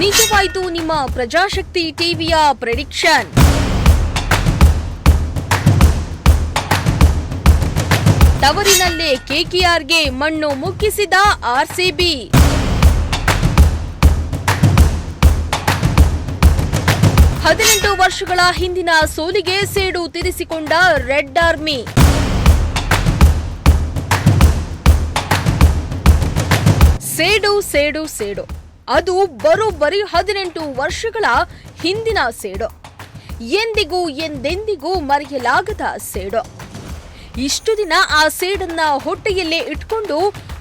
ನಿಜವಾಯಿತು ನಿಮ್ಮ ಪ್ರಜಾಶಕ್ತಿ ಟಿವಿಯ ಪ್ರೆಡಿಕ್ಷನ್. ತವರಿನಲ್ಲೇ ಕೆಕೆಆರ್ಗೆ ಮಣ್ಣು ಮುಕ್ಕಿಸಿದ ಆರ್ಸಿಬಿ. ಹದಿನೆಂಟು ವರ್ಷಗಳ ಹಿಂದಿನ ಸೋಲಿಗೆ ಸೇಡು ತೀರಿಸಿಕೊಂಡ ರೆಡ್ ಆರ್ಮಿ. ಸೇಡು ಸೇಡು ಸೇಡು ಅದು ಬರೋಬ್ಬರಿ 18 ವರ್ಷಗಳ ಹಿಂದಿನ ಸೇಡು. ಎಂದಿಗೂ ಎಂದೆಂದಿಗೂ ಮರೆಯಲಾಗದ ಸೇಡು. ಇಷ್ಟು ದಿನ ಆ ಸೇಡನ್ನ ಹೊಟ್ಟೆಯಲ್ಲೇ ಇಟ್ಕೊಂಡು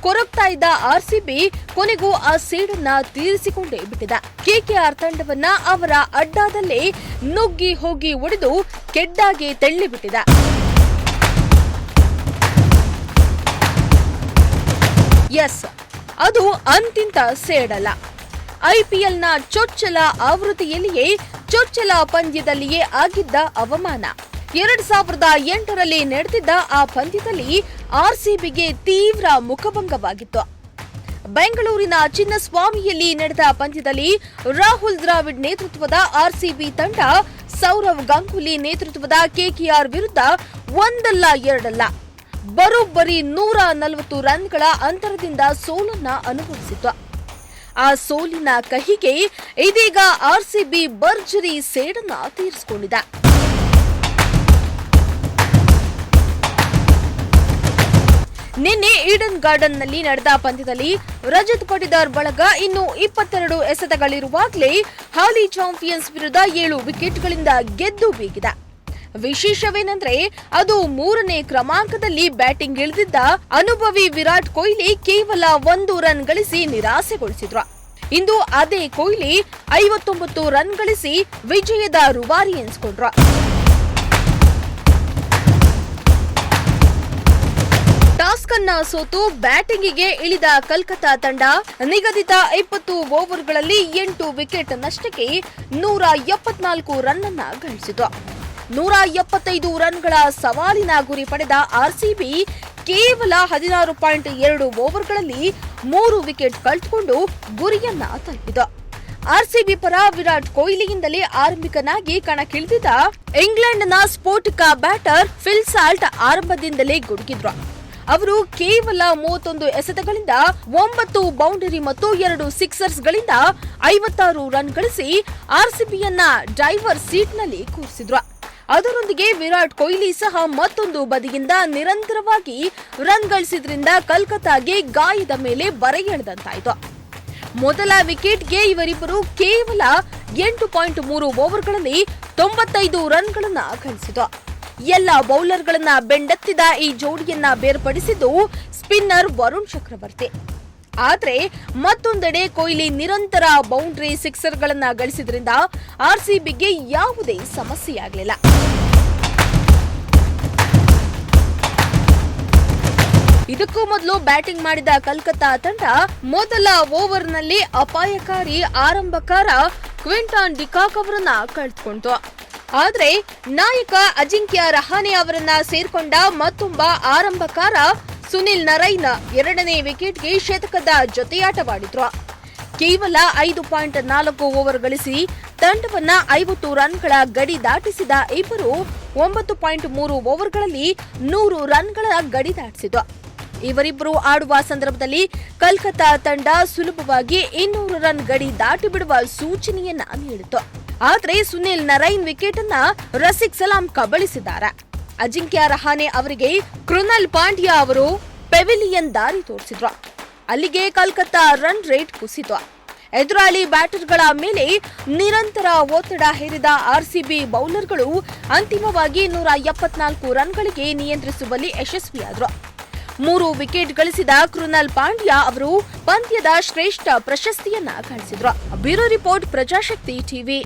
ಕೊರಗ್ತಾ ಇದ್ದ ಆರ್ಸಿಬಿ ಕೊನೆಗೂ ಆ ಸೇಡನ್ನ ತೀರಿಸಿಕೊಂಡೇ ಬಿಟ್ಟಿದೆ. ಕೆಕೆಆರ್ ತಂಡವನ್ನ ಅವರ ಅಡ್ಡಾದಲ್ಲೇ ನುಗ್ಗಿ ಹೋಗಿ ಒಡೆದು ಕೆಡ್ಡಾಗೆ ತಳ್ಳಿಬಿಟ್ಟಿದೆ. ಎಸ್, ಅದು ಅಂತಿಂತ ಸೇಡಲ್ಲ. ಐಪಿಎಲ್ನ ಚೊಚ್ಚಲ ಆವೃತ್ತಿಯಲ್ಲಿಯೇ ಚೊಚ್ಚಲ ಪಂದ್ಯದಲ್ಲಿಯೇ ಆಗಿದ್ದ ಅವಮಾನ. 2008ರಲ್ಲಿ ನಡೆದಿದ್ದ ಆ ಪಂದ್ಯದಲ್ಲಿ ಆರ್ಸಿಬಿಗೆ ತೀವ್ರ ಮುಖಭಂಗವಾಗಿತ್ತು. ಬೆಂಗಳೂರಿನ ಚಿನ್ನಸ್ವಾಮಿಯಲ್ಲಿ ನಡೆದ ಪಂದ್ಯದಲ್ಲಿ ರಾಹುಲ್ ದ್ರಾವಿಡ್ ನೇತೃತ್ವದ ಆರ್ಸಿಬಿ ತಂಡ ಸೌರವ್ ಗಂಗೂಲಿ ನೇತೃತ್ವದ ಕೆಕೆಆರ್ ವಿರುದ್ಧ ಒಂದಲ್ಲ ಎರಡಲ್ಲ ಬರೋಬ್ಬರಿ 140 ರನ್ಗಳ ಅಂತರದಿಂದ ಸೋಲನ್ನ ಅನುಭವಿಸಿತು. ಆ ಸೋಲಿನ ಕಹಿಗೆ ಇದೀಗ ಆರ್ಸಿಬಿ ಭರ್ಜರಿ ಸೇಡನ್ನ ತೀರಿಸಿಕೊಂಡಿದೆ. ನಿನ್ನೆ ಈಡನ್ ಗಾರ್ಡನ್ನಲ್ಲಿ ನಡೆದ ಪಂದ್ಯದಲ್ಲಿ ರಜತ್ ಪಟಿದಾರ್ ಬಳಗ ಇನ್ನು 22 ಎಸೆತಗಳಿರುವಾಗಲೇ ಹಾಲಿ ಚಾಂಪಿಯನ್ಸ್ ವಿರುದ್ಧ 7 ವಿಕೆಟ್ಗಳಿಂದ ಗೆದ್ದು ಬೀಗಿದೆ. ವಿಶೇಷವೇನೆಂದ್ರೆ ಅದು 3ನೇ ಕ್ರಮಾಂಕದಲ್ಲಿ ಬ್ಯಾಟಿಂಗ್ ಇಳಿದಿದ್ದ ಅನುಭವಿ ವಿರಾಟ್ ಕೊಹ್ಲಿ ಕೇವಲ 1 ರನ್ ಗಳಿಸಿ ನಿರಾಸೆಗೊಳಿಸಿದ್ರು. ಇಂದು ಅದೇ ಕೊಹ್ಲಿ 59 ರನ್ ಗಳಿಸಿ ವಿಜಯದ ರೂವಾರಿ ಎನಿಸಿಕೊಂಡ್ರು. ಟಾಸ್ಕ್ ಅನ್ನ ಸೋತು ಬ್ಯಾಟಿಂಗಿಗೆ ಇಳಿದ ಕಲ್ಕತ್ತಾ ತಂಡ ನಿಗದಿತ 20 ಓವರ್ಗಳಲ್ಲಿ 8 ವಿಕೆಟ್ ನಷ್ಟಕ್ಕೆ 174 ರನ್ ಅನ್ನ ಗಳಿಸಿತು. 175 ರನ್ಗಳ ಸವಾಲಿನ ಗುರಿ ಪಡೆದ ಆರ್ಸಿಬಿ ಕೇವಲ 16.2 ಓವರ್ಗಳಲ್ಲಿ 3 ವಿಕೆಟ್ ಕಳೆದುಕೊಂಡು ಗುರಿಯನ್ನ ತಲುಪಿತು. ಆರ್ಸಿಬಿ ಪರ ವಿರಾಟ್ ಕೊಹ್ಲಿಯಿಂದಲೇ ಆರಂಭಿಕನಾಗಿ ಕಣಕ್ಕಿಳಿದಿದ್ದ ಇಂಗ್ಲೆಂಡ್ನ ಸ್ಫೋಟಕ ಬ್ಯಾಟರ್ ಫಿಲ್ ಸಾಲ್ಟ್ ಆರಂಭದಿಂದಲೇ ಗುಡುಗಿದ್ರು. ಅವರು ಕೇವಲ 31 ಎಸೆತಗಳಿಂದ 9 ಬೌಂಡರಿ ಮತ್ತು 2 ಸಿಕ್ಸರ್ಸ್ಗಳಿಂದ 56 ರನ್ ಗಳಿಸಿ ಆರ್ಸಿಬಿಯನ್ನ ಡ್ರೈವರ್ ಸೀಟ್ನಲ್ಲಿ ಕೂರಿಸಿದ್ರು. ಅದರೊಂದಿಗೆ ವಿರಾಟ್ ಕೊಹ್ಲಿ ಸಹ ಮತ್ತೊಂದು ಬದಿಯಿಂದ ನಿರಂತರವಾಗಿ ರನ್ ಗಳಿಸಿದ್ರಿಂದ ಕಲ್ಕತ್ತಾಗೆ ಗಾಯದ ಮೇಲೆ ಬರೆ ಎಳೆದಂತಾಯಿತು. ಮೊದಲ ವಿಕೆಟ್ಗೆ ಇವರಿಬ್ಬರು ಕೇವಲ 8.3 ಓವರ್ಗಳಲ್ಲಿ 95 ರನ್ಗಳನ್ನ ಗಳಿಸಿತು. ಎಲ್ಲ ಬೌಲರ್ಗಳನ್ನ ಬೆಂಡೆತ್ತಿದ ಈ ಜೋಡಿಯನ್ನ ಬೇರ್ಪಡಿಸಿದ್ದು ಸ್ಪಿನ್ನರ್ ವರುಣ್ ಚಕ್ರವರ್ತಿ. ಆದ್ರೆ ಮತ್ತೊಂದೆಡೆ ಕೊಹ್ಲಿ ನಿರಂತರ ಬೌಂಡರಿ ಸಿಕ್ಸರ್ಗಳನ್ನ ಗಳಿಸಿದ್ರಿಂದ ಆರ್ಸಿಬಿಗೆ ಯಾವುದೇ ಸಮಸ್ಯೆಯಾಗಲಿಲ್ಲ. ಇದಕ್ಕೂ ಮೊದಲು ಬ್ಯಾಟಿಂಗ್ ಮಾಡಿದ ಕಲ್ಕತ್ತಾ ತಂಡ ಮೊದಲ ಓವರ್ನಲ್ಲಿ ಅಪಾಯಕಾರಿ ಆರಂಭಕಾರ ಕ್ವಿಂಟಾನ್ ಡಿಕಾಕ್ ಅವರನ್ನ ಕಳೆದುಕೊಂಡಿತು. ಆದ್ರೆ ನಾಯಕ ಅಜಿಂಕ್ಯ ರಹಾನೆ ಅವರನ್ನ ಸೇರ್ಕೊಂಡ ಮತ್ತೊಬ್ಬ ಆರಂಭಕಾರ ಸುನಿಲ್ ನರೈನ್ 2ನೇ ವಿಕೆಟ್ಗೆ ಶತಕದ ಜೊತೆಯಾಟವಾಡಿದ್ರು. ಕೇವಲ 5.4 ಓವರ್ ಗಳಿಸಿ ತಂಡವನ್ನ 50 ರನ್ಗಳ ಗಡಿ ದಾಟಿಸಿದ ಇಬ್ಬರು 9.3 ಓವರ್ಗಳಲ್ಲಿ 100 ರನ್ಗಳ ಗಡಿ ದಾಟಿಸಿತು. ಇವರಿಬ್ಬರು ಆಡುವ ಸಂದರ್ಭದಲ್ಲಿ ಕಲ್ಕತ್ತಾ ತಂಡ ಸುಲಭವಾಗಿ 200 ರನ್ ಗಡಿ ದಾಟಿ ಬಿಡುವ ಸೂಚನೆಯನ್ನ ನೀಡಿತು. ಆದ್ರೆ ಸುನಿಲ್ ನರೈನ್ ವಿಕೆಟ್ ಅನ್ನ ರಸಿಕ್ ಸಲಾಂ ಕಬಳಿಸಿದ್ದಾರೆ. ಅಜಿಂಕ್ಯ ರಹಾನೆ ಅವರಿಗೆ ಕೃಣಾಲ್ ಪಾಂಡ್ಯ ಅವರು ಪೆವಿಲಿಯನ್ ದಾರಿ ತೋರಿಸಿದ್ರು. ಅಲ್ಲಿಗೆ ಕಲ್ಕತ್ತಾ ರನ್ ರೇಟ್ ಕುಸಿತು. ಎದುರಾಳಿ ಬ್ಯಾಟರ್ಗಳ ಮೇಲೆ ನಿರಂತರ ಒತ್ತಡ ಹೇರಿದ ಆರ್ಸಿಬಿ ಬೌಲರ್ಗಳು ಅಂತಿಮವಾಗಿ 174 ರನ್ಗಳಿಗೆ ನಿಯಂತ್ರಿಸುವಲ್ಲಿ ಯಶಸ್ವಿಯಾದರು. 3 ವಿಕೆಟ್ ಗಳಿಸಿದ ಕೃಣಾಲ್ ಪಾಂಡ್ಯ ಅವರು ಪಂದ್ಯದ ಶ್ರೇಷ್ಠ ಪ್ರಶಸ್ತಿಯನ್ನ ಗಳಿಸಿದ್ರು. Bureau report, Prajashakti TV.